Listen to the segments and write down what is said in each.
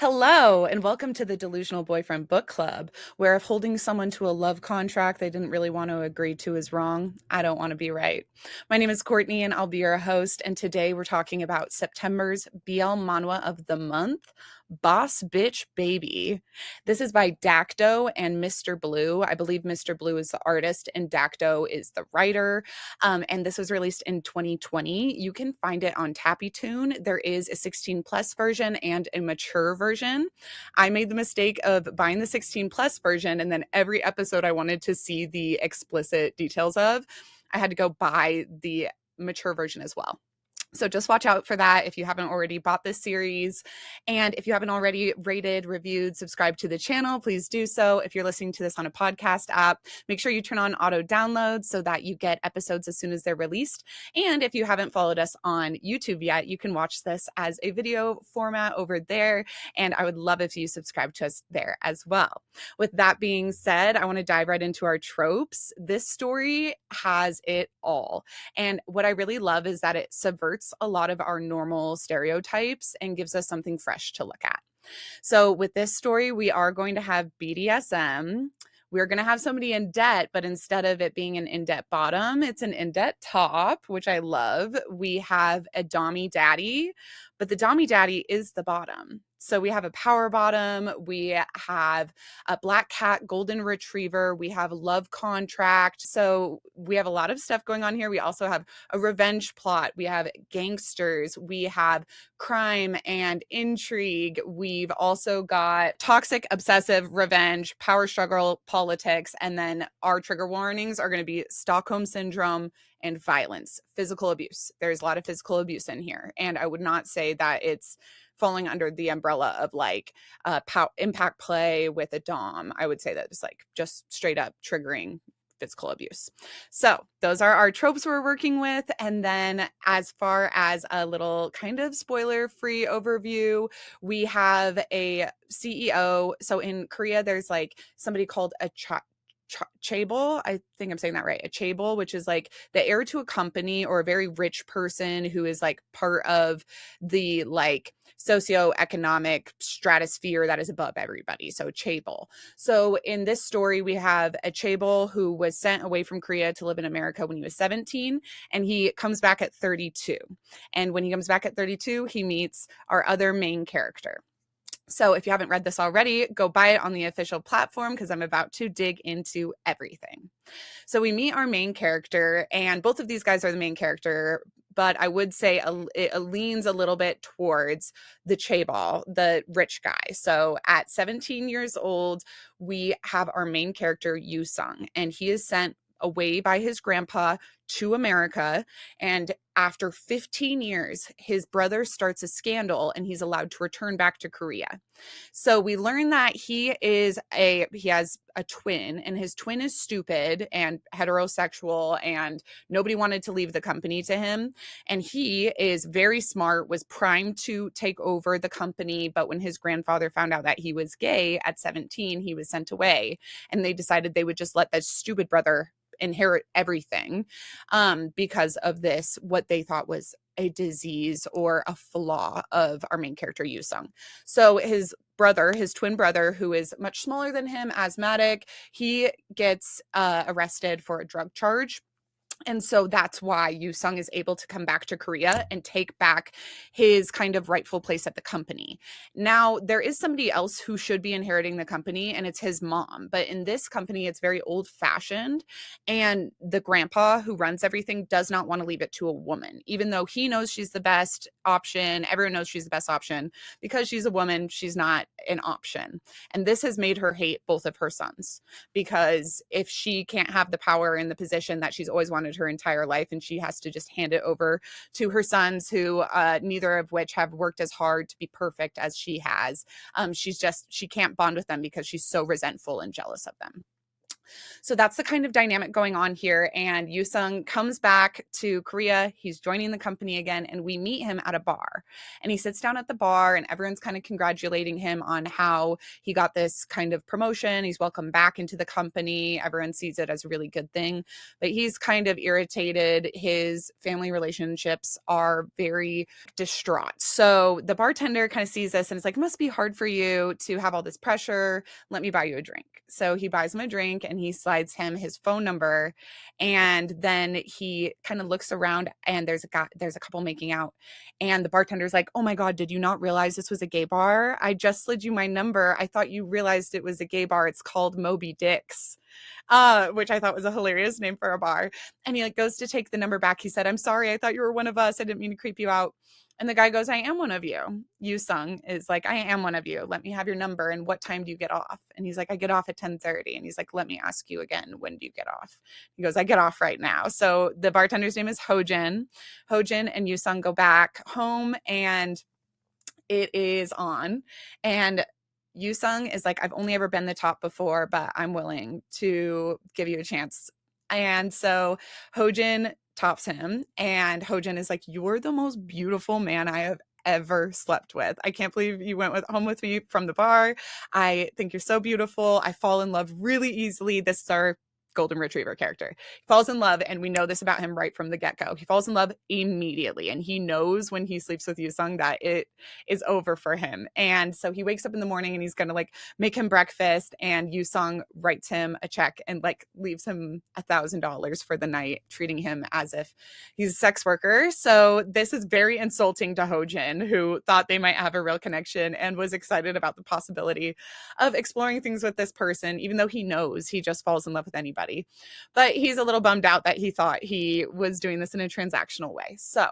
Hello, and welcome to the Delusional Boyfriend Book Club, where if holding someone to a love contract they didn't really want to agree to is wrong, I don't want to be right. My name is Courtney, and I'll be your host, and today we're talking about September's BL Manhwa of the month, Boss Bitch Baby. This is by Dacto and Mr. Blue. I believe Mr. Blue is the artist, and Dacto is the writer. And this was released in 2020. You can find it on TappyTune. There is a 16 plus version and a mature version. I made the mistake of buying the 16 plus version, and then every episode I wanted to see the explicit details of, I had to go buy the mature version as well. So just watch out for that if you haven't already bought this series. And if you haven't already rated, reviewed, subscribed to the channel, please do so. If you're listening to this on a podcast app, make sure you turn on auto downloads so that you get episodes as soon as they're released. And if you haven't followed us on YouTube yet, you can watch this as a video format over there. And I would love if you subscribe to us there as well. With that being said, I want to dive right into our tropes. This story has it all. And what I really love is that it subverts a lot of our normal stereotypes and gives us something fresh to look at. So with this story, we are going to have BDSM. We're going to have somebody in debt, but instead of it being an in-debt bottom, it's an in-debt top, which I love. We have a dommy daddy, but the dommy daddy is the bottom. So we have a power bottom, we have a black cat golden retriever, we have love contract. So we have a lot of stuff going on here. We also have a revenge plot, we have gangsters, we have crime and intrigue. We've also got toxic, obsessive, revenge, power struggle, politics, and then our trigger warnings are going to be Stockholm syndrome and violence, physical abuse. There's a lot of physical abuse in here, and I would not say that it's falling under the umbrella of like impact play with a dom. I would say that it's like just straight up triggering physical abuse. So those are our tropes we're working with. And then as far as a little kind of spoiler-free overview, we have a CEO. So in Korea, there's like somebody called a chaebol. I think I'm saying that right. A chaebol, which is like the heir to a company or a very rich person who is like part of the like socioeconomic stratosphere that is above everybody. So chaebol. So in this story, we have a chaebol who was sent away from Korea to live in America when he was 17, and he comes back at 32. And when he comes back at 32, he meets our other main character. So if you haven't read this already, go buy it on the official platform because I'm about to dig into everything. So we meet our main character, and both of these guys are the main character, but I would say it leans a little bit towards the chaebol, the rich guy. So at 17 years old, we have our main character, Yu Sung, and he is sent away by his grandpa to America. And after 15 years, his brother starts a scandal and he's allowed to return back to Korea. So we learn that he has a twin, and his twin is stupid and heterosexual, and nobody wanted to leave the company to him. And he is very smart, was primed to take over the company. But when his grandfather found out that he was gay at 17, he was sent away, and they decided they would just let that stupid brother inherit everything because of this, what they thought was a disease or a flaw of our main character, Yu Sung. So his brother, his twin brother, who is much smaller than him, asthmatic, he gets arrested for a drug charge. And so that's why Yu Sung is able to come back to Korea and take back his kind of rightful place at the company. Now, there is somebody else who should be inheriting the company, and it's his mom. But in this company, it's very old fashioned. And the grandpa who runs everything does not want to leave it to a woman, even though he knows she's the best option. Everyone knows she's the best option. Because she's a woman, she's not an option. And this has made her hate both of her sons, because if she can't have the power in the position that she's always wanted her entire life, and she has to just hand it over to her sons, who neither of which have worked as hard to be perfect as she has, she can't bond with them because she's so resentful and jealous of them. So that's the kind of dynamic going on here. And Yusung comes back to Korea. He's joining the company again, and we meet him at a bar. And he sits down at the bar, and everyone's kind of congratulating him on how he got this kind of promotion. He's welcomed back into the company. Everyone sees it as a really good thing, but he's kind of irritated. His family relationships are very distraught. So the bartender kind of sees this and it's like, it must be hard for you to have all this pressure. Let me buy you a drink. So he buys him a drink and he slides him his phone number. And then he kind of looks around and there's a couple making out. And the bartender's like, oh my God, did you not realize this was a gay bar? I just slid you my number. I thought you realized it was a gay bar. It's called Moby Dick's. Which I thought was a hilarious name for a bar. And he like goes to take the number back. He said, I'm sorry, I thought you were one of us. I didn't mean to creep you out. And the guy goes, I am one of you. Yusung is like, I am one of you. Let me have your number. And what time do you get off? And he's like, I get off at 10:30. And he's like, let me ask you again, when do you get off? He goes, I get off right now. So the bartender's name is Hojin. Hojin and Yusung go back home and it is on. And Yusung is like, I've only ever been the top before, but I'm willing to give you a chance. And so Hojin tops him, and Hojin is like, you're the most beautiful man I have ever slept with. I can't believe you went home with me from the bar. I think you're so beautiful. I fall in love really easily. This is our golden retriever character. He falls in love, and we know this about him right from the get-go. He falls in love immediately, and he knows when he sleeps with Yusung that it is over for him. And so he wakes up in the morning and he's gonna like make him breakfast, and Yusung writes him a check and like leaves him $1,000 for the night, treating him as if he's a sex worker. So this is very insulting to Hojin, who thought they might have a real connection and was excited about the possibility of exploring things with this person, even though he knows he just falls in love with anybody. But he's a little bummed out that he thought he was doing this in a transactional way. So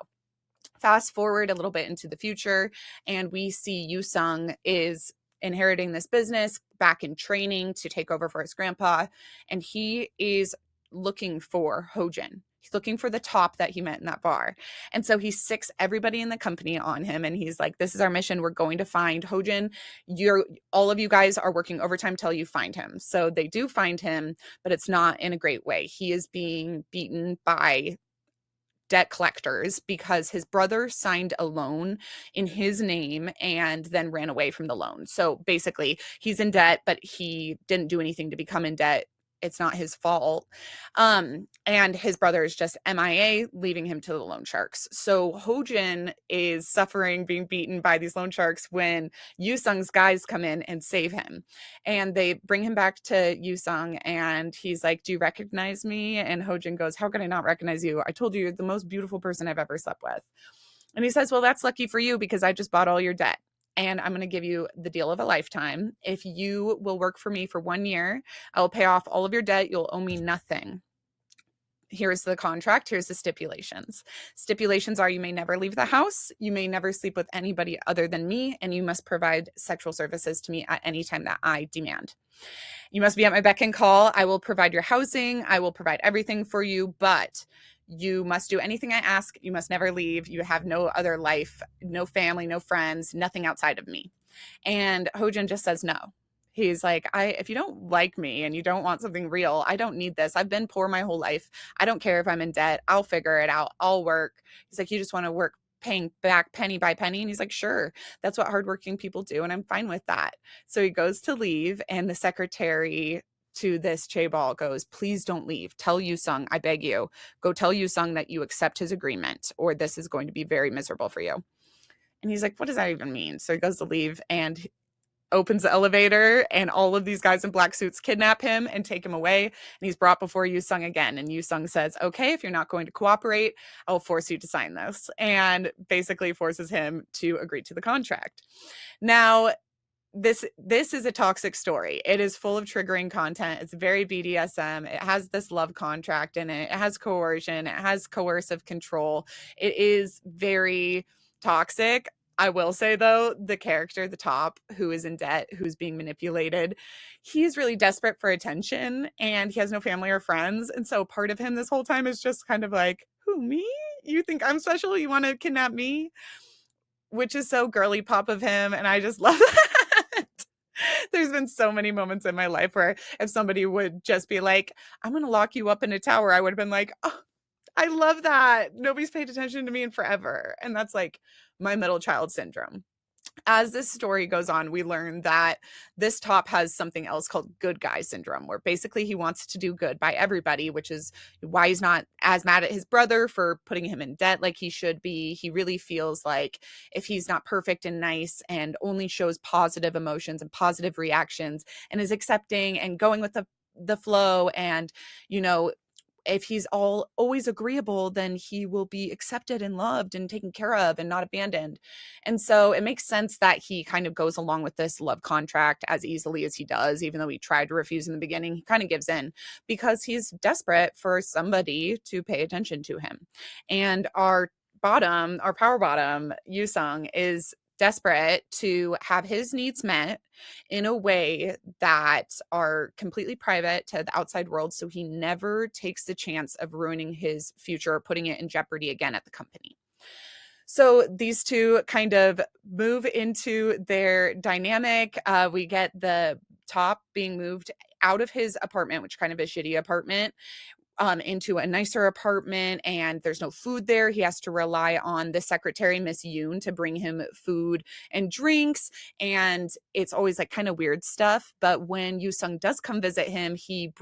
fast forward a little bit into the future, and we see Yusung is inheriting this business, back in training to take over for his grandpa, and he is looking for Hojin. He's looking for the top that he met in that bar. And so he sicks everybody in the company on him. And he's like, this is our mission. We're going to find Hojin. All of you guys are working overtime till you find him. So they do find him, but it's not in a great way. He is being beaten by debt collectors because his brother signed a loan in his name and then ran away from the loan. So basically he's in debt, but he didn't do anything to become in debt. It's not his fault. And his brother is just MIA, leaving him to the loan sharks. So Hojin is suffering, being beaten by these loan sharks when Yusung's guys come in and save him. And they bring him back to Yusung, and he's like, do you recognize me? And Hojin goes, how could I not recognize you? I told you you're the most beautiful person I've ever slept with. And he says, well, that's lucky for you because I just bought all your debt. And I'm going to give you the deal of a lifetime. If you will work for me for 1 year, I will pay off all of your debt. You'll owe me nothing. Here's the contract. Here's the stipulations. Stipulations are you may never leave the house. You may never sleep with anybody other than me. And you must provide sexual services to me at any time that I demand. You must be at my beck and call. I will provide your housing. I will provide everything for you, but you must do anything I ask. You must never leave. You have no other life, no family, no friends, nothing outside of me. And Hojin just says no. He's like, if you don't like me and you don't want something real, I don't need this. I've been poor my whole life. I don't care if I'm in debt. I'll figure it out. I'll work. He's like, you just want to work paying back penny by penny? And he's like, sure, that's what hardworking people do. And I'm fine with that. So he goes to leave, and the secretary to this chaebol goes, please don't leave. Tell Yusung, I beg you, go tell Yusung that you accept his agreement or this is going to be very miserable for you. And he's like, what does that even mean? So he goes to leave and opens the elevator, and all of these guys in black suits kidnap him and take him away. And he's brought before Yusung again. And Yusung says, okay, if you're not going to cooperate, I'll force you to sign this. And basically forces him to agree to the contract. Now, this is a toxic story. It is full of triggering content. It's very BDSM. It has this love contract in it. It has coercion. It has coercive control. It is very toxic. I will say, though, the character, the top, who is in debt, who's being manipulated, he's really desperate for attention, and he has no family or friends. And so part of him this whole time is just kind of like, who, me? You think I'm special? You want to kidnap me? Which is so girly pop of him, and I just love that. There's been so many moments in my life where if somebody would just be like, I'm going to lock you up in a tower, I would have been like, oh, I love that. Nobody's paid attention to me in forever. And that's like my middle child syndrome. As this story goes on, we learn that this top has something else called good guy syndrome, where basically he wants to do good by everybody, which is why he's not as mad at his brother for putting him in debt like he should be. He really feels like if he's not perfect and nice and only shows positive emotions and positive reactions and is accepting and going with the flow and, you know, if he's always agreeable, then he will be accepted and loved and taken care of and not abandoned. And so it makes sense that he kind of goes along with this love contract as easily as he does, even though he tried to refuse in the beginning. He kind of gives in because he's desperate for somebody to pay attention to him. And our power bottom, Yusung, is desperate to have his needs met in a way that are completely private to the outside world, so he never takes the chance of ruining his future or putting it in jeopardy again at the company. So these two kind of move into their dynamic. We get the top being moved out of his apartment, which kind of a shitty apartment, into a nicer apartment, and there's no food there. He has to rely on the secretary, Miss Yoon, to bring him food and drinks, and it's always like kind of weird stuff. But when Yoosung does come visit him, he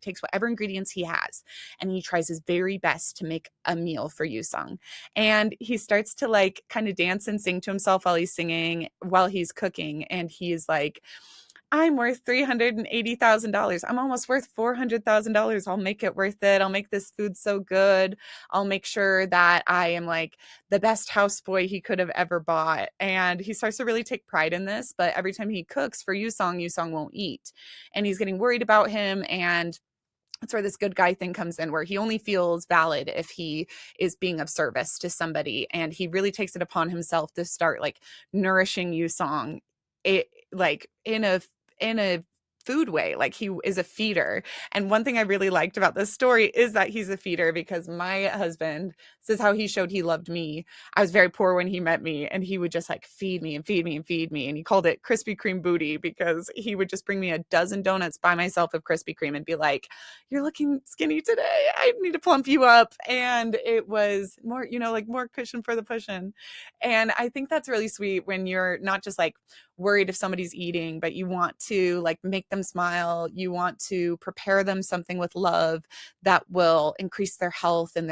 takes whatever ingredients he has, and he tries his very best to make a meal for Yoosung. And he starts to like kind of dance and sing to himself while he's cooking, and he's like, I'm worth $380,000. I'm almost worth $400,000. I'll make it worth it. I'll make this food so good. I'll make sure that I am like the best houseboy he could have ever bought. And he starts to really take pride in this. But every time he cooks for Yusong won't eat. And he's getting worried about him. And that's where this good guy thing comes in, where he only feels valid if he is being of service to somebody. And he really takes it upon himself to start like nourishing Yusong like in a food way, like he is a feeder. And one thing I really liked about this story is that he's a feeder, because my husband, this is how he showed he loved me. I was very poor when he met me, and he would just like feed me and feed me and feed me, and he called it Krispy Kreme booty, because he would just bring me a dozen donuts by myself of Krispy Kreme and be like, you're looking skinny today, I need to plump you up. And it was more, like more cushion for the pushing. And I think that's really sweet when you're not just like worried if somebody's eating, but you want to like make them smile. You want to prepare them something with love that will increase their health and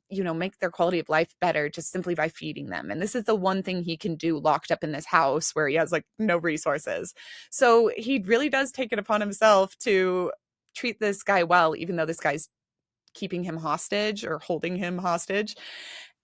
make their quality of life better just simply by feeding them. And this is the one thing he can do locked up in this house where he has like no resources. So he really does take it upon himself to treat this guy well, even though this guy's keeping him hostage or holding him hostage.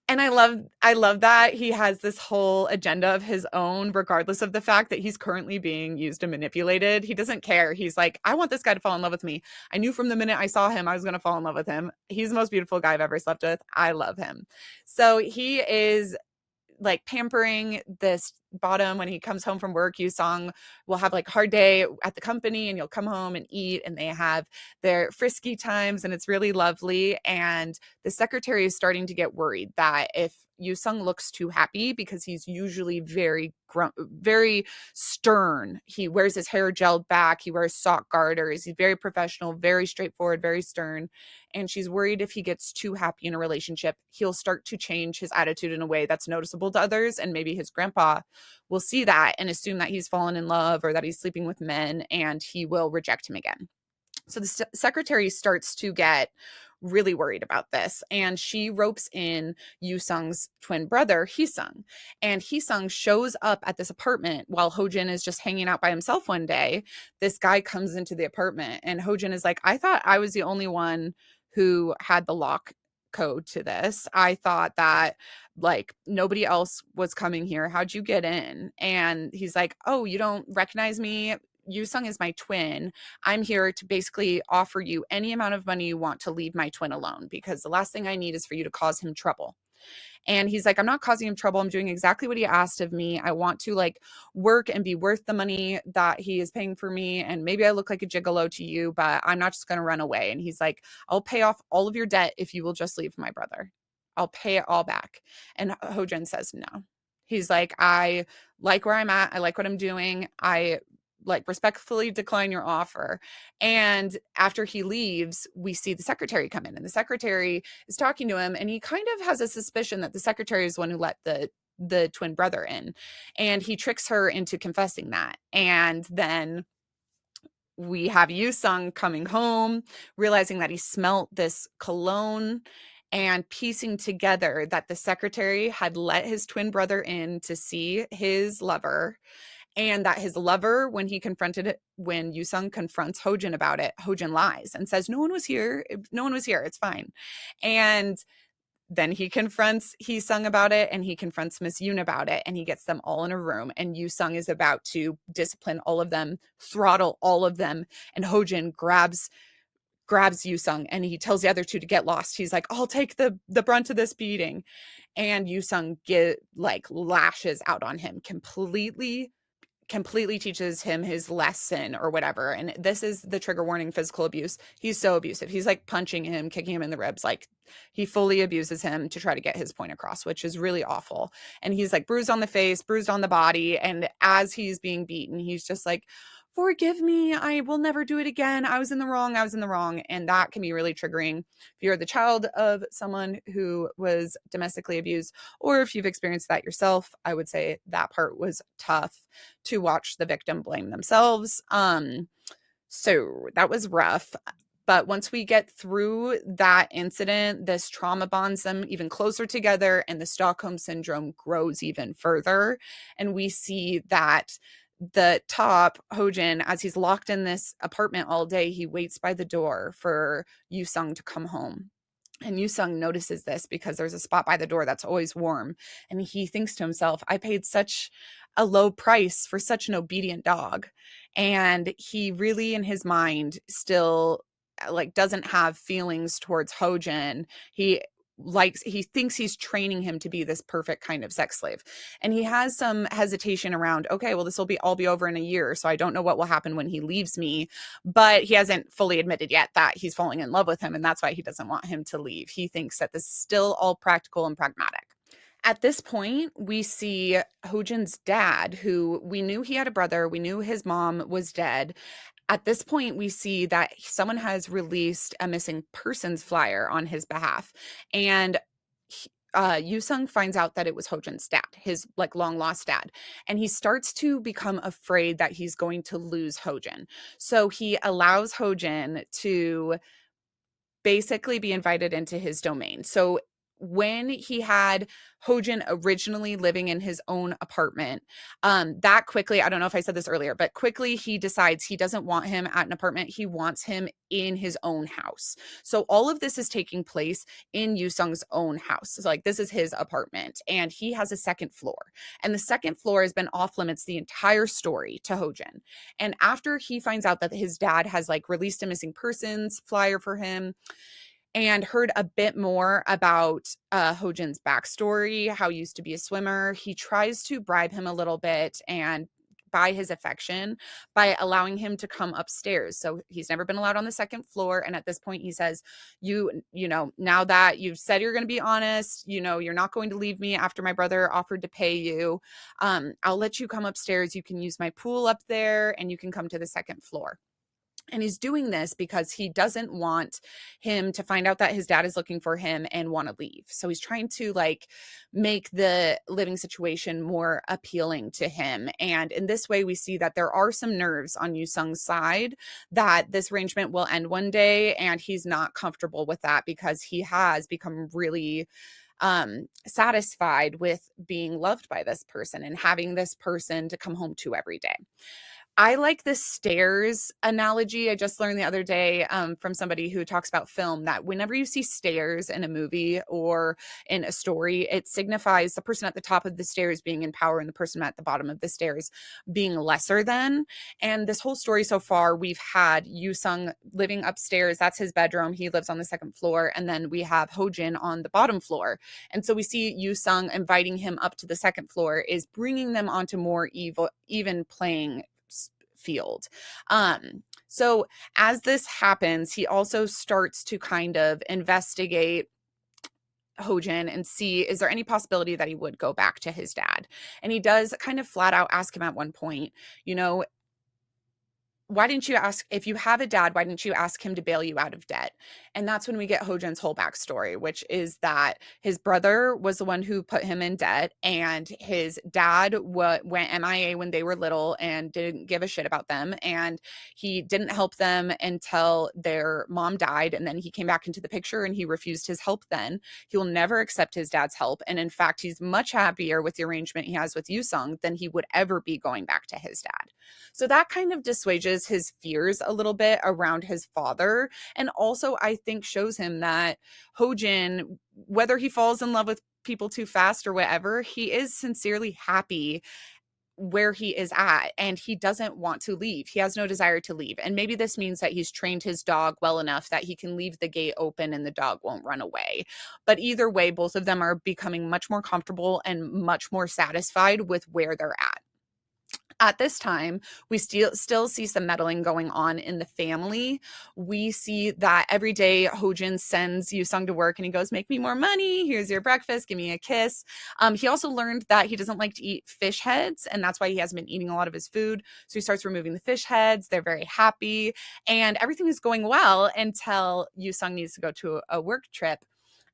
And I love that he has this whole agenda of his own, regardless of the fact that he's currently being used and manipulated. He doesn't care. He's like, I want this guy to fall in love with me. I knew from the minute I saw him, I was going to fall in love with him. He's the most beautiful guy I've ever slept with. I love him. So he is like pampering this bottom when he comes home from work. Yusong will have like a hard day at the company, and you'll come home and eat, and they have their frisky times, and it's really lovely. And the secretary is starting to get worried that if Yusung looks too happy, because he's usually very stern. He wears his hair gelled back. He wears sock garters. He's very professional, very straightforward, very stern. And she's worried if he gets too happy in a relationship, he'll start to change his attitude in a way that's noticeable to others. And maybe his grandpa will see that and assume that he's fallen in love or that he's sleeping with men, and he will reject him again. So the secretary starts to get really worried about this, and she ropes in Yusung's twin brother, Hisung. And Hisung shows up at this apartment while Hojin is just hanging out by himself one day. This guy comes into the apartment, and Hojin is like, I thought I was the only one who had the lock code to this. I thought that like nobody else was coming here. How'd you get in? And he's like, oh, you don't recognize me? Yusung is my twin. I'm here to basically offer you any amount of money you want to leave my twin alone, because the last thing I need is for you to cause him trouble. And he's like, I'm not causing him trouble. I'm doing exactly what he asked of me. I want to like work and be worth the money that he is paying for me. And maybe I look like a gigolo to you, but I'm not just going to run away. And he's like, I'll pay off all of your debt if you will just leave my brother. I'll pay it all back. And Hojin says no. He's like, I like where I'm at. I like what I'm doing. I like respectfully decline your offer. And after he leaves, we see the secretary come in, and the secretary is talking to him, and he kind of has a suspicion that the secretary is the one who let the twin brother in, and he tricks her into confessing that. And then we have Sung coming home, realizing that he smelt this cologne, and piecing together that the secretary had let his twin brother in to see his lover, and that his lover, when Sung confronts Hojin about it, Hojin lies and says, no one was here. No one was here. It's fine. And then he confronts Sung about it, and he confronts Miss Yoon about it, and he gets them all in a room, and Sung is about to discipline all of them, throttle all of them, and Hojin grabs Sung, and he tells the other two to get lost. He's like, I'll take the brunt of this beating. And Sung lashes out on him, completely teaches him his lesson or whatever. And this is the trigger warning: physical abuse. He's so abusive. He's like punching him, kicking him in the ribs. Like, he fully abuses him to try to get his point across, which is really awful. And he's like bruised on the face, bruised on the body. And as he's being beaten, he's just like, forgive me, I will never do it again. I was in the wrong. And that can be really triggering if you're the child of someone who was domestically abused, or if you've experienced that yourself. I would say that part was tough to watch the victim blame themselves. So that was rough. But once we get through that incident, this trauma bonds them even closer together, and the Stockholm syndrome grows even further. And we see that the top, Hojin, as he's locked in this apartment all day, he waits by the door for Sung to come home. And Sung notices this because there's a spot by the door that's always warm. And he thinks to himself, I paid such a low price for such an obedient dog. And he really, in his mind, still doesn't have feelings towards Hojin. He thinks he's training him to be this perfect kind of sex slave. And he has some hesitation around, okay, well, this will all be over in a year, so I don't know what will happen when he leaves me. But he hasn't fully admitted yet that he's falling in love with him, and that's why he doesn't want him to leave. He thinks that this is still all practical and pragmatic. At this point, we see Hojin's dad, who we knew he had a brother. We knew his mom was dead. At this point, we see that someone has released a missing persons flyer on his behalf. And Sung finds out that it was Hojin's dad, his long lost dad. And he starts to become afraid that he's going to lose Hojin. So he allows Hojin to basically be invited into his domain. So when he had Hojin originally living in his own apartment, that quickly, I don't know if I said this earlier, but quickly he decides he doesn't want him at an apartment. He wants him in his own house. So all of this is taking place in Sung's own house. So this is his apartment, and he has a second floor. And the second floor has been off limits the entire story to Hojin. And after he finds out that his dad has released a missing persons flyer for him, and heard a bit more about Hojin's backstory, how he used to be a swimmer, he tries to bribe him a little bit and buy his affection by allowing him to come upstairs. So he's never been allowed on the second floor. And at this point, he says, you know, now that you've said you're going to be honest, you're not going to leave me after my brother offered to pay you. I'll let you come upstairs. You can use my pool up there, and you can come to the second floor. And he's doing this because he doesn't want him to find out that his dad is looking for him and want to leave. So he's trying to make the living situation more appealing to him. And in this way, we see that there are some nerves on Sung's side, that this arrangement will end one day. And he's not comfortable with that because he has become really satisfied with being loved by this person and having this person to come home to every day. I like the stairs analogy. I just learned the other day from somebody who talks about film that whenever you see stairs in a movie or in a story, it signifies the person at the top of the stairs being in power and the person at the bottom of the stairs being lesser than. And this whole story so far, we've had Sung living upstairs. That's his bedroom. He lives on the second floor. And then we have Hojin on the bottom floor. And so we see Sung inviting him up to the second floor is bringing them onto more even playing field. So as this happens, he also starts to kind of investigate Hojin and see, is there any possibility that he would go back to his dad? And he does kind of flat out ask him at one point, why didn't you ask, if you have a dad, why didn't you ask him to bail you out of debt? And that's when we get Hojin's whole backstory, which is that his brother was the one who put him in debt, and his dad went MIA when they were little and didn't give a shit about them. And he didn't help them until their mom died. And then he came back into the picture and he refused his help then. He will never accept his dad's help. And in fact, he's much happier with the arrangement he has with Yusung than he would ever be going back to his dad. So that kind of dissuades his fears a little bit around his father. And also, I think, shows him that Hojin, whether he falls in love with people too fast or whatever, he is sincerely happy where he is at, and he doesn't want to leave. He has no desire to leave. And maybe this means that he's trained his dog well enough that he can leave the gate open and the dog won't run away. But either way, both of them are becoming much more comfortable and much more satisfied with where they're at. At this time, we still see some meddling going on in the family. We see that every day Hojin sends Yusung to work and he goes, make me more money. Here's your breakfast. Give me a kiss. He also learned that he doesn't like to eat fish heads, and that's why he hasn't been eating a lot of his food. So he starts removing the fish heads. They're very happy, and everything is going well until Yusung needs to go to a work trip.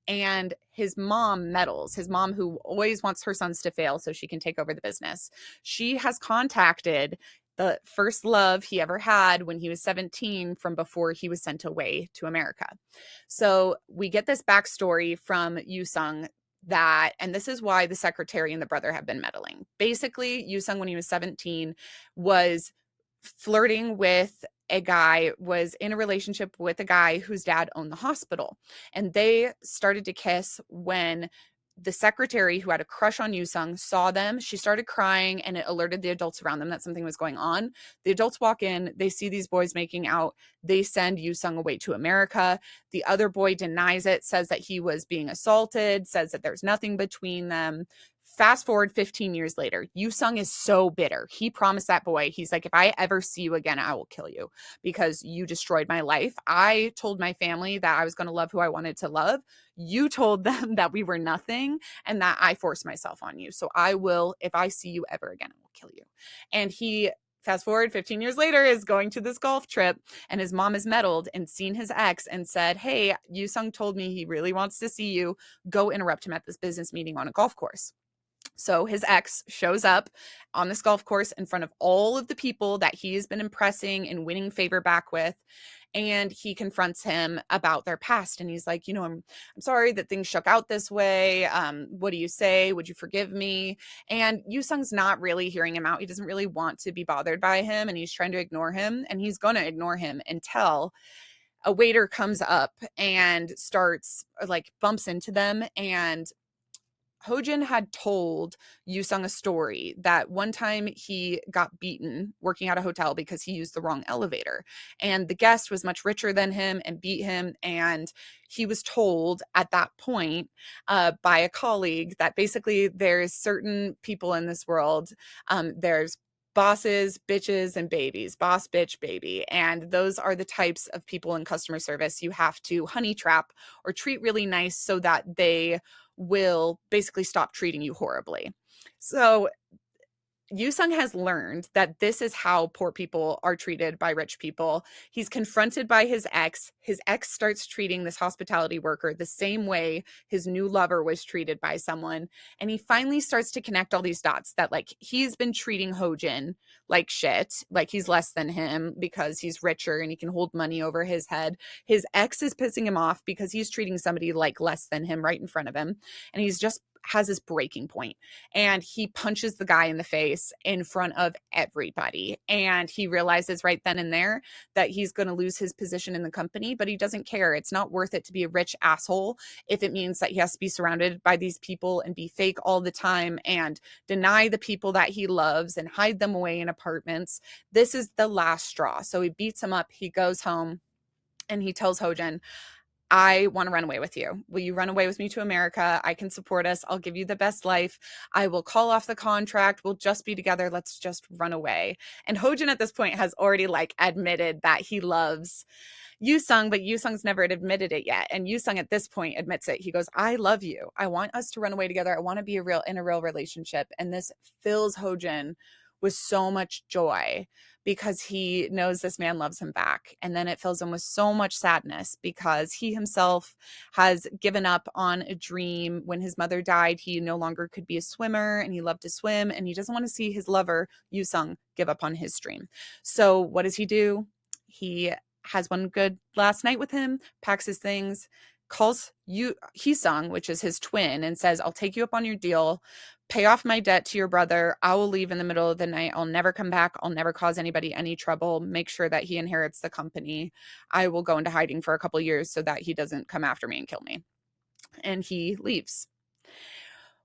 And his mom meddles. His mom, who always wants her sons to fail so she can take over the business. She has contacted the first love he ever had when he was 17 from before he was sent away to America. So we get this backstory from Yusung that, and this is why the secretary and the brother have been meddling. Basically, Yusung, when he was 17, was flirting with a guy, was in a relationship with a guy whose dad owned the hospital. And they started to kiss when the secretary, who had a crush on Yusung, saw them. She started crying, and it alerted the adults around them that something was going on. The adults walk in, they see these boys making out. They send Yusung away to America. The other boy denies it, says that he was being assaulted, says that there's nothing between them. Fast forward 15 years later, Yusung is so bitter. He promised that boy, he's like, if I ever see you again, I will kill you because you destroyed my life. I told my family that I was going to love who I wanted to love. You told them that we were nothing and that I forced myself on you. So I will, if I see you ever again, I will kill you. And he, fast forward 15 years later, is going to this golf trip, and his mom has meddled and seen his ex and said, hey, Yusung told me he really wants to see you. Go interrupt him at this business meeting on a golf course. So his ex shows up on this golf course in front of all of the people that he has been impressing and winning favor back with. And he confronts him about their past. And he's like, I'm sorry that things shook out this way. What do you say? Would you forgive me? And Yusung's not really hearing him out. He doesn't really want to be bothered by him. And he's trying to ignore him. And he's going to ignore him until a waiter comes up and starts, like, bumps into them. And Hojin had told Yusung a story that one time he got beaten working at a hotel because he used the wrong elevator. And the guest was much richer than him and beat him. And he was told at that point by a colleague that basically there's certain people in this world, there's bosses, bitches, and babies. Boss, bitch, baby. And those are the types of people in customer service you have to honey trap or treat really nice so that they will basically stop treating you horribly. So Yusung has learned that this is how poor people are treated by rich people. He's confronted by his ex. His ex starts treating this hospitality worker the same way his new lover was treated by someone. And he finally starts to connect all these dots that, like, he's been treating Hojin like shit, like he's less than him because he's richer and he can hold money over his head. His ex is pissing him off because he's treating somebody like less than him right in front of him. And he's just has this breaking point, and he punches the guy in the face in front of everybody. And he realizes right then and there that he's going to lose his position in the company, but he doesn't care. It's not worth it to be a rich asshole if it means that he has to be surrounded by these people and be fake all the time and deny the people that he loves and hide them away in apartments. This is the last straw. So he beats him up. He goes home and he tells Hojin, I want to run away with you. Will you run away with me to America? I can support us. I'll give you the best life. I will call off the contract. We'll just be together. Let's just run away. And Hojin at this point has already, like, admitted that he loves Yusung, but Yusung's never admitted it yet. And Yusung at this point admits it. He goes, I love you. I want us to run away together. I want to be in a real relationship. And this fills Hojin with so much joy because he knows this man loves him back. And then it fills him with so much sadness because he himself has given up on a dream. When his mother died, he no longer could be a swimmer and he loved to swim, and he doesn't want to see his lover, Yu-sung, give up on his dream. So what does he do? He has one good last night with him, packs his things, calls Hee-sung, which is his twin, and says, I'll take you up on your deal, pay off my debt to your brother. I will leave in the middle of the night. I'll never come back. I'll never cause anybody any trouble. Make sure that he inherits the company. I will go into hiding for a couple years so that he doesn't come after me and kill me. And he leaves.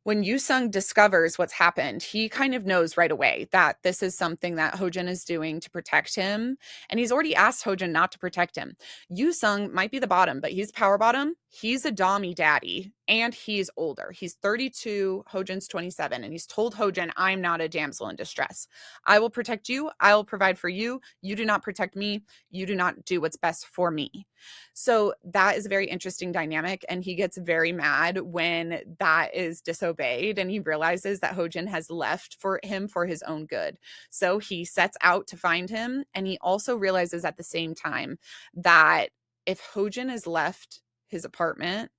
When Yu-sung discovers what's happened, he kind of knows right away that this is something that Hojin is doing to protect him. And he's already asked Hojin not to protect him. Yu-sung might be the bottom, but he's power bottom. He's a dommy daddy, and he's older. He's 32, Hojin's 27, and he's told Hojin, I'm not a damsel in distress. I will protect you. I will provide for you. You do not protect me. You do not do what's best for me. So that is a very interesting dynamic, and he gets very mad when that is disobeyed, and he realizes that Hojin has left for him for his own good. So he sets out to find him, and he also realizes at the same time that if Hojin is left his apartment,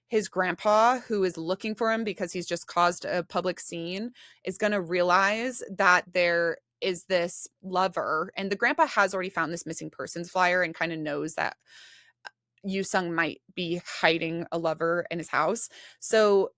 his grandpa, who is looking for him because he's just caused a public scene, is going to realize that there is this lover, and the grandpa has already found this missing persons flyer and kind of knows that Yu-sung might be hiding a lover in his house. So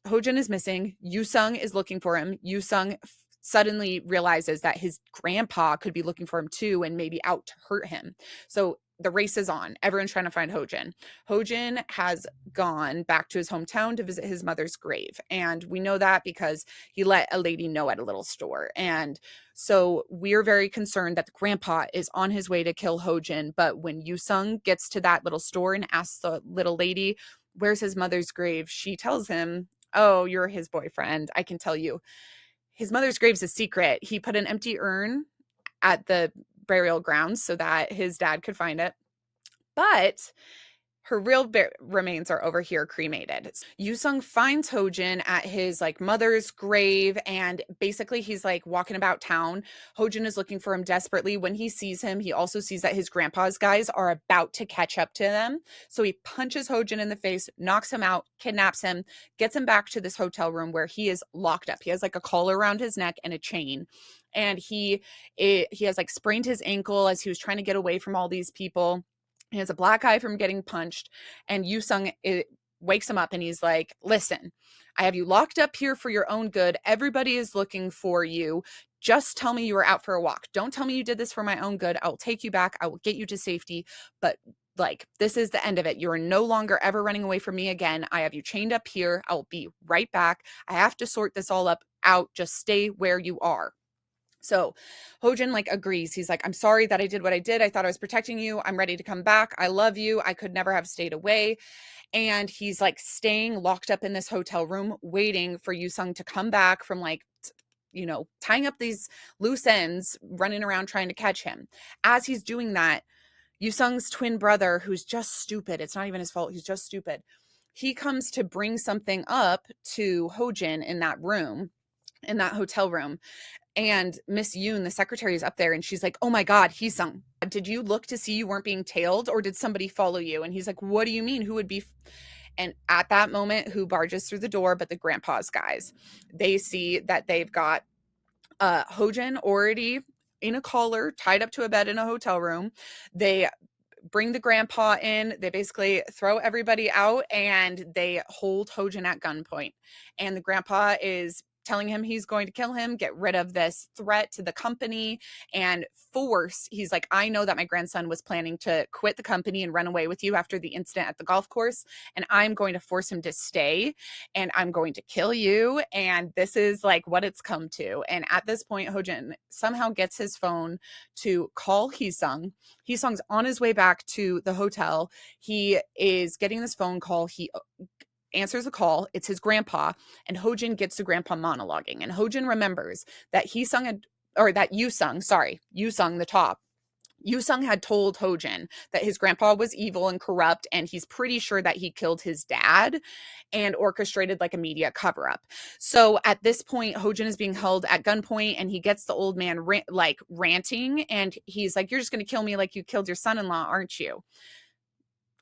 Hojin is missing. Yu-sung is looking for him. Yu-sung suddenly realizes that his grandpa could be looking for him too and maybe out to hurt him. So the race is on. Everyone's trying to find Hojin. Hojin has gone back to his hometown to visit his mother's grave. And we know that because he let a lady know at a little store. And so we're very concerned that the grandpa is on his way to kill Hojin. But when Yu-sung gets to that little store and asks the little lady, where's his mother's grave? She tells him, oh, you're his boyfriend. I can tell you. His mother's grave's a secret. He put an empty urn at the burial grounds so that his dad could find it. But her real remains are over here cremated. Yu-sung finds Hojin at his mother's grave, and basically he's walking about town. Hojin is looking for him desperately. When he sees him, he also sees that his grandpa's guys are about to catch up to them. So he punches Hojin in the face, knocks him out, kidnaps him, gets him back to this hotel room where he is locked up. He has a collar around his neck and a chain. And he has sprained his ankle as he was trying to get away from all these people. He has a black eye from getting punched, and Yu-sung wakes him up and he's like, listen, I have you locked up here for your own good. Everybody is looking for you. Just tell me you were out for a walk. Don't tell me you did this for my own good. I will take you back. I will get you to safety. But this is the end of it. You are no longer ever running away from me again. I have you chained up here. I will be right back. I have to sort this all out. Just stay where you are. So Hojin agrees. He's like, I'm sorry that I did what I did. I thought I was protecting you. I'm ready to come back. I love you. I could never have stayed away. And he's staying locked up in this hotel room, waiting for Yu-sung to come back from tying up these loose ends, running around trying to catch him. As he's doing that, Yu-sung's twin brother, who's just stupid, it's not even his fault, he's just stupid, he comes to bring something up to Hojin in that room, in that hotel room. And Miss Yoon, the secretary, is up there, and she's like, oh my God, Hee-sung, did you look to see you weren't being tailed, or did somebody follow you? And he's like, what do you mean? Who would be? And at that moment, who barges through the door but the grandpa's guys? They see that they've got Hojin already in a collar, tied up to a bed in a hotel room. They bring the grandpa in. They basically throw everybody out, and they hold Hojin at gunpoint. And the grandpa is telling him he's going to kill him, get rid of this threat to the company, and force. He's like, I know that my grandson was planning to quit the company and run away with you after the incident at the golf course, and I'm going to force him to stay, and I'm going to kill you, and this is what it's come to. And at this point, Hojin somehow gets his phone to call Hee-sung. Hee-sung's on his way back to the hotel. He is getting this phone call. He answers a call. It's his grandpa, and Hojin gets the grandpa monologuing. And Hojin remembers that Yu-sung, the top, Yu-sung had told Hojin that his grandpa was evil and corrupt, and he's pretty sure that he killed his dad and orchestrated like a media cover-up. So at this point, Hojin is being held at gunpoint, and he gets the old man ranting, and he's like, "You're just going to kill me like you killed your son-in-law, aren't you?"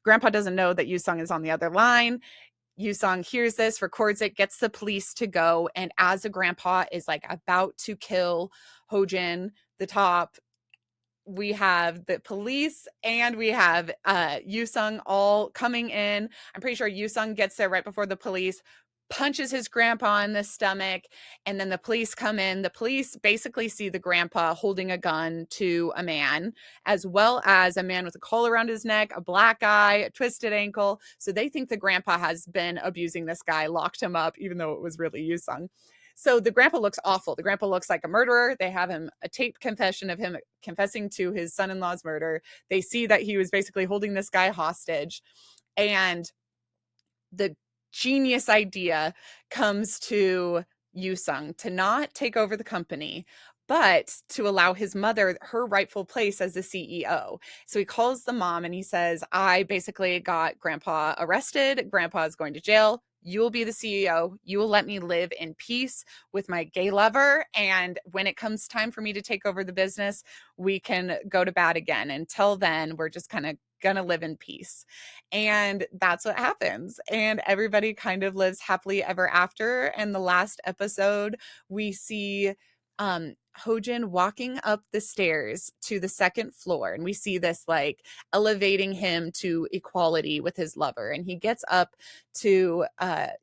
Grandpa doesn't know that Yu-sung is on the other line. Yu-sung hears this, records it, gets the police to go, and as the grandpa is like about to kill Hojin, the top, we have the police and we have Yu-sung all coming in. I'm pretty sure Yu-sung gets there right before the police, punches his grandpa in the stomach, and then the police come in. The police basically see the grandpa holding a gun to a man, as well as a man with a collar around his neck, a black eye, a twisted ankle. So they think the grandpa has been abusing this guy, locked him up, even though it was really Yu-sung. So the grandpa looks awful. The grandpa looks like a murderer. They have him a taped confession of him confessing to his son-in-law's murder. They see that he was basically holding this guy hostage. And the genius idea comes to Yu-sung to not take over the company, but to allow his mother her rightful place as the CEO. So he calls the mom and he says, "I basically got grandpa arrested. Grandpa is going to jail. You will be the CEO. You will let me live in peace with my gay lover. And when it comes time for me to take over the business, we can go to bat again. Until then, we're just kind of gonna live in peace." And that's what happens. And everybody kind of lives happily ever after. And the last episode, we see Hojin walking up the stairs to the second floor. And we see this like elevating him to equality with his lover. And he gets up to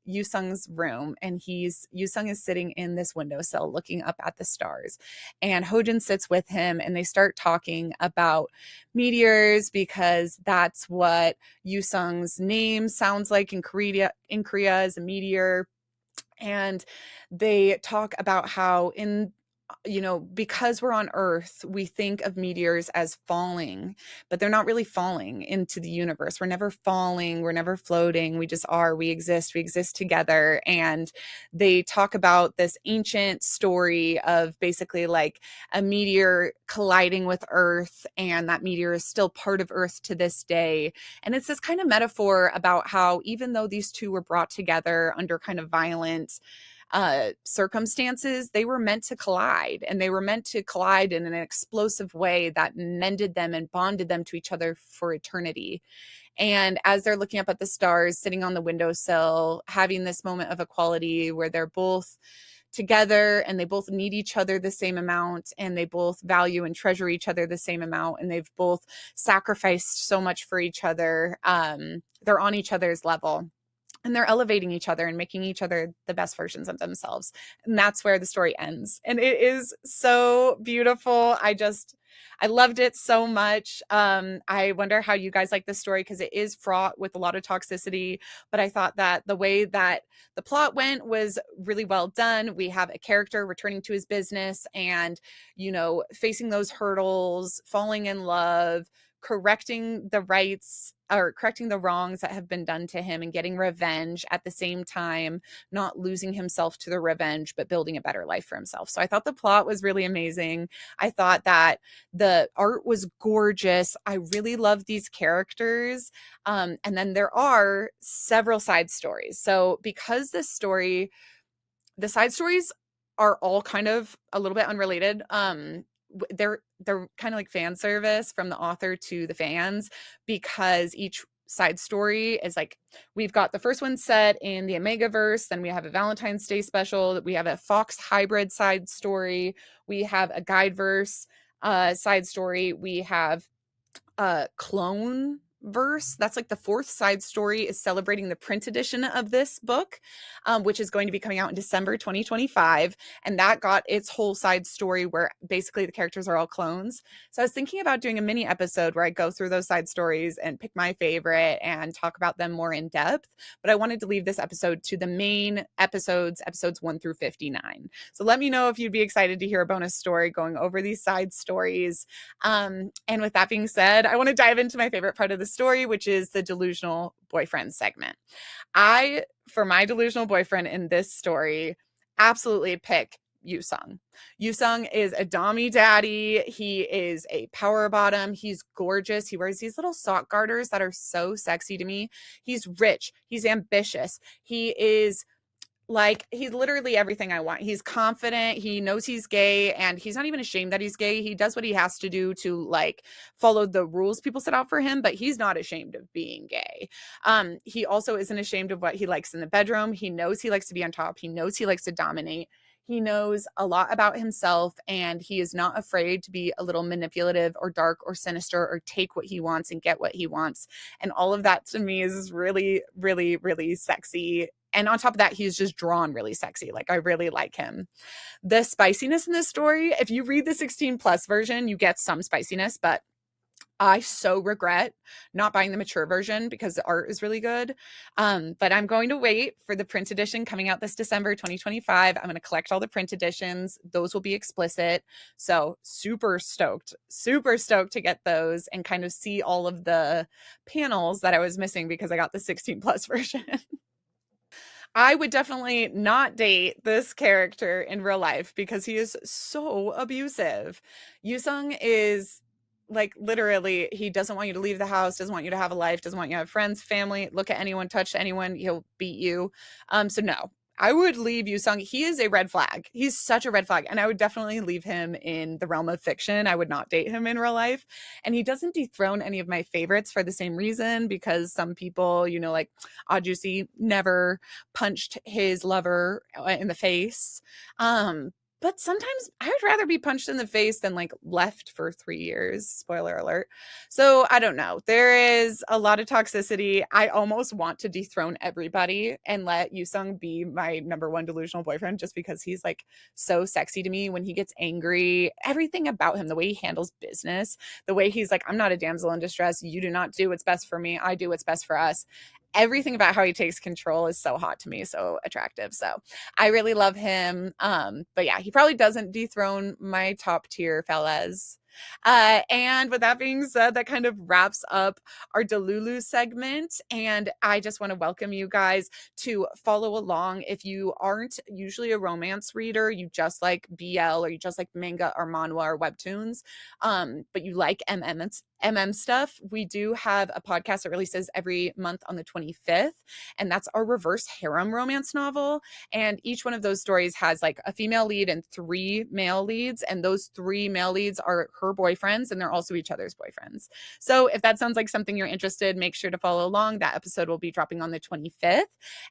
Yu-sung's room, and Yu-sung is sitting in this windowsill looking up at the stars. And Hojin sits with him, and they start talking about meteors, because that's what Yu-sung's name sounds like in Korea as a meteor. And they talk about how because we're on Earth, we think of meteors as falling, but they're not really falling into the universe. We're never falling. We're never floating. We just are. We exist together. And they talk about this ancient story of basically like a meteor colliding with Earth, and that meteor is still part of Earth to this day. And it's this kind of metaphor about how even though these two were brought together under kind of violent circumstances, they were meant to collide, and they were meant to collide in an explosive way that mended them and bonded them to each other for eternity. And as they're looking up at the stars, sitting on the windowsill, having this moment of equality where they're both together and they both need each other the same amount, and they both value and treasure each other the same amount, and they've both sacrificed so much for each other. They're on each other's level. And they're elevating each other and making each other the best versions of themselves. And that's where the story ends. And it is so beautiful. I loved it so much. I wonder how you guys like this story, because it is fraught with a lot of toxicity. But I thought that the way that the plot went was really well done. We have a character returning to his business and, facing those hurdles, falling in love, correcting the wrongs that have been done to him, and getting revenge at the same time, not losing himself to the revenge, but building a better life for himself. So I thought the plot was really amazing. I thought that the art was gorgeous. I really love these characters. And then there are several side stories. So because the side stories are all kind of a little bit unrelated. They're kind of like fan service from the author to the fans, because each side story is like, we've got the first one set in the Omega verse, then we have a Valentine's Day special, we have a Fox hybrid side story, we have a guide verse side story, we have a clone verse. That's like the fourth side story, is celebrating the print edition of this book, which is going to be coming out in December 2025. And that got its whole side story where basically the characters are all clones. So I was thinking about doing a mini episode where I go through those side stories and pick my favorite and talk about them more in depth. But I wanted to leave this episode to the main episodes 1 through 59. So let me know if you'd be excited to hear a bonus story going over these side stories. And with that being said, I want to dive into my favorite part of the story, which is the delusional boyfriend segment. For my delusional boyfriend in this story, absolutely pick Yusung. Yusung is a dommy daddy. He is a power bottom. He's gorgeous. He wears these little sock garters that are so sexy to me. He's rich. He's ambitious. He is like, he's literally everything I want. He's confident. He knows he's gay, and he's not even ashamed that he's gay. He does what he has to do to like follow the rules people set out for him, but he's not ashamed of being gay. He also isn't ashamed of what he likes in the bedroom. He knows he likes to be on top. He knows he likes to dominate. He knows a lot about himself, and he is not afraid to be a little manipulative or dark or sinister or take what he wants and get what he wants. And all of that to me is really, really, really sexy. And on top of that, he's just drawn really sexy. Like, I really like him. The spiciness in this story, if you read the 16 plus version, you get some spiciness, but I so regret not buying the mature version because the art is really good. But I'm going to wait for the print edition coming out this December 2025. I'm going to collect all the print editions. Those will be explicit. So super stoked to get those and kind of see all of the panels that I was missing because I got the 16 plus version. I would definitely not date this character in real life because he is so abusive. Yusung is like, literally, he doesn't want you to leave the house, doesn't want you to have a life, doesn't want you to have friends, family, look at anyone, touch anyone, he'll beat you. So no, I would leave Yusung. He is a red flag. He's such a red flag. And I would definitely leave him in the realm of fiction. I would not date him in real life. And he doesn't dethrone any of my favorites for the same reason, because some people, you know, like Ajusi never punched his lover in the face. But sometimes I would rather be punched in the face than like left for 3 years. Spoiler alert. So I don't know. There is a lot of toxicity. I almost want to dethrone everybody and let Yusung be my number one delusional boyfriend just because he's like so sexy to me when he gets angry. Everything about him, the way he handles business, the way he's like, I'm not a damsel in distress. You do not do what's best for me. I do what's best for us. Everything about how he takes control is so hot to me, so attractive. So I really love him. But yeah, he probably doesn't dethrone my top tier fellas. And with that being said, that kind of wraps up our Delulu segment. And I just want to welcome you guys to follow along. If you aren't usually a romance reader, you just like BL or you just like manga or manhwa or webtoons, but you like MM stuff, we do have a podcast that releases every month on the 25th. And that's our reverse harem romance novel. And each one of those stories has like a female lead and 3 male leads. And those 3 male leads are her boyfriends, and they're also each other's boyfriends. So if that sounds like something you're interested, make sure to follow along. That episode will be dropping on the 25th.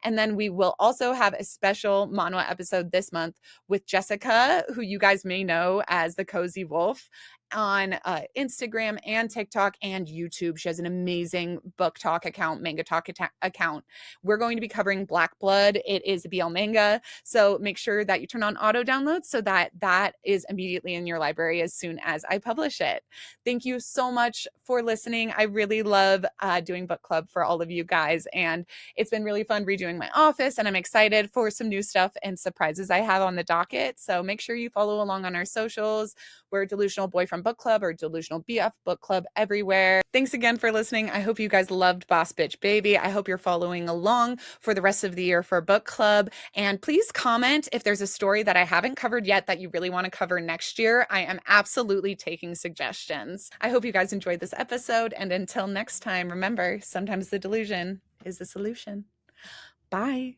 And then we will also have a special manhwa episode this month with Jessica, who you guys may know as the Cozy Wolf, on Instagram and TikTok and YouTube. She has an amazing book talk account, manga talk account. We're going to be covering Black Blood. It is a BL manga, so make sure that you turn on auto downloads so that that is immediately in your library as soon as I publish it. Thank you so much for listening. I really love doing book club for all of you guys, and it's been really fun redoing my office, and I'm excited for some new stuff and surprises I have on the docket. So make sure you follow along on our socials. We're Delusional Boyfriend Book Club or Delusional BF Book Club everywhere. Thanks again for listening. I hope you guys loved Boss Bitch Baby. I hope you're following along for the rest of the year for book club. And please comment if there's a story that I haven't covered yet that you really want to cover next year. I am absolutely taking suggestions. I hope you guys enjoyed this episode. And until next time, remember, sometimes the delusion is the solution. Bye.